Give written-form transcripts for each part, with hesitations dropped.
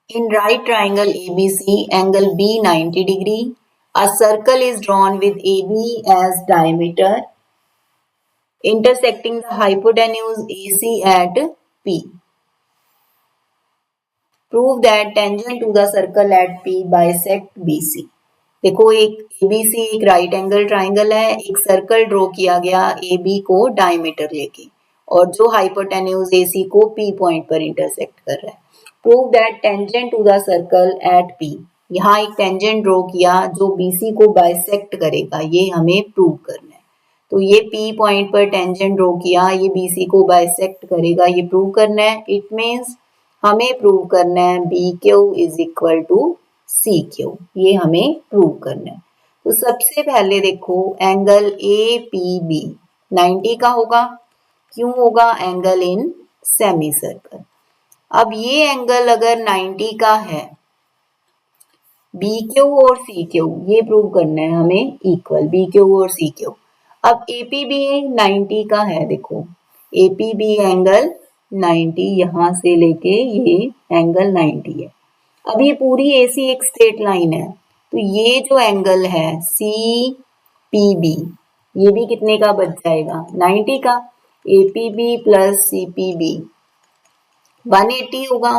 In right triangle ABC, angle B 90 degree. A circle is drawn with AB as diameter, intersecting the hypotenuse AC at P. Prove that tangent to the circle at P bisect BC. देखो एक ABC एक right angle triangle है, एक circle draw किया गया AB को diameter लेके और जो हाइपोटेन्यूज AC को P पॉइंट पर इंटरसेक्ट कर रहा है. Prove that tangent to the circle at P. यहाँ एक टेंजेंट ड्रॉ किया जो BC को बाइसेक्ट करेगा, ये हमें प्रूव करना है. तो ये P पॉइंट पर टेंजेंट ड्रॉ किया, ये BC को बाइसेक्ट करेगा, ये प्रूव करना है. इट मीन्स हमें प्रूव करना है BQ is equal to CQ. ये हमें प्रूव करना है. तो सबसे पहले देखो एंगल APB 90 का होगा. क्यों होगा? Angle in semi circle. अब ये एंगल अगर 90 का है, BQ और CQ ये प्रूव करना है हमें इक्वल, BQ और CQ. अब APB 90 का है. देखो APB एंगल 90, यहां से लेके ये एंगल 90 है. अब ये पूरी AC एक स्ट्रेट लाइन है, तो ये जो एंगल है CPB ये भी कितने का बच जाएगा? 90 का. APB प्लस CPB 180 होगा.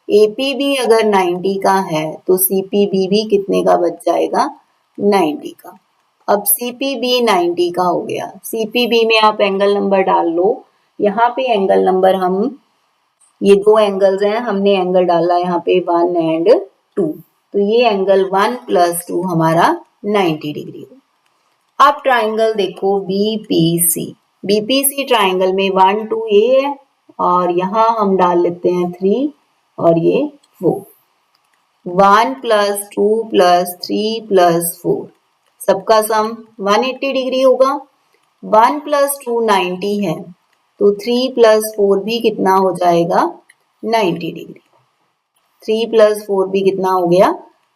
APB अगर 90 का है तो CPB भी कितने का बच जाएगा? 90 का. अब CPB 90 का हो गया. CPB में आप एंगल नंबर डाल लो. यहाँ पे एंगल नंबर हम ये दो एंगल्स हैं, हमने एंगल डाला यहाँ पे 1 एंड 2. तो ये एंगल 1 प्लस 2 हमारा 90 डिग्री हो. अब ट्राइंगल देखो BPC. BPC ट्राइंगल में 1 2 ये है और यहाँ हम डाल लेते हैं 3 और ये 4. 1 प्लस 2 प्लस 3 प्लस 4 सबका सम 180 डिग्री होगा. 1 प्लस 2 90 है, तो 3 प्लस 4 भी कितना हो जाएगा? 90 डिग्री. 3 प्लस 4 भी कितना हो गया?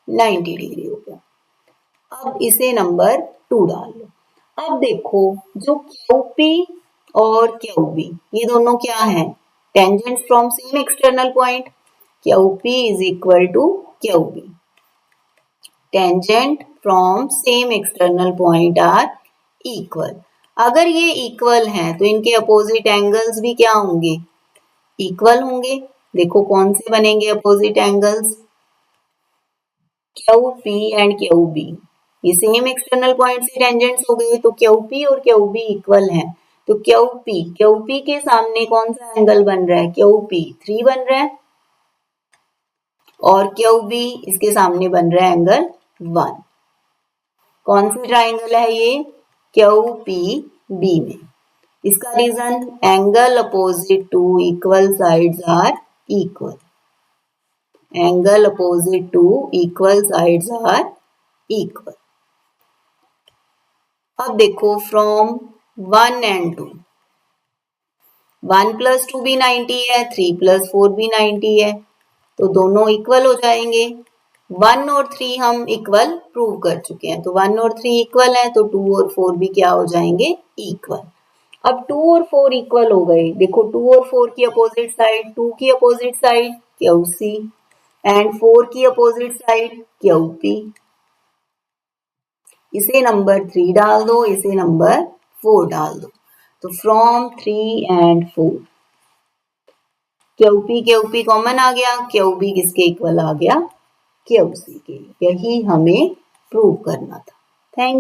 90 डिग्री हो गया. अब इसे नंबर 2 डाल लो. अब देखो जो QP और QB ये दोनों क्या है? Tangent from same external point. QP is equal to QB. Tangent from same external point are equal. अगर ये इक्वल हैं तो इनके अपोजिट एंगल्स भी क्या होंगे? इक्वल होंगे. देखो कौन से बनेंगे opposite angles? QP and QB ये सेम एक्सटर्नल पॉइंट से टेंजेंट्स हो गए, तो QP और QB इक्वल हैं. तो QP के सामने कौन सा एंगल बन रहा है? QP 3 बन रहा है और QB इसके सामने बन रहा है एंगल 1. कौन सी ट्राइंगल है ये? QPB में. इसका reason angle opposite to equal sides are equal. Angle opposite to equal sides are equal. अब देखो फ्रॉम 1 एंड 2. 1 प्लस 2 भी 90 है, 3 प्लस 4 भी 90 है, तो दोनों इक्वल हो जाएंगे. 1 और 3 हम इक्वल प्रूव कर चुके हैं, तो 1 और 3 इक्वल है, तो 2 और 4 भी क्या हो जाएंगे? इक्वल. अब 2 और 4 इक्वल हो गए. देखो 2 और 4 की अपोजिट साइड, 2 की अपोजिट साइड QC एंड 4 की अपोजिट साइड QP. इसे नंबर 3 डाल दो, इसे नंबर 4 डाल दो. तो फ्रॉम 3 एंड 4 QP कॉमन आ गया. QB किसके इक्वल आ गया? QC के. यही हमें प्रूव करना था. थैंक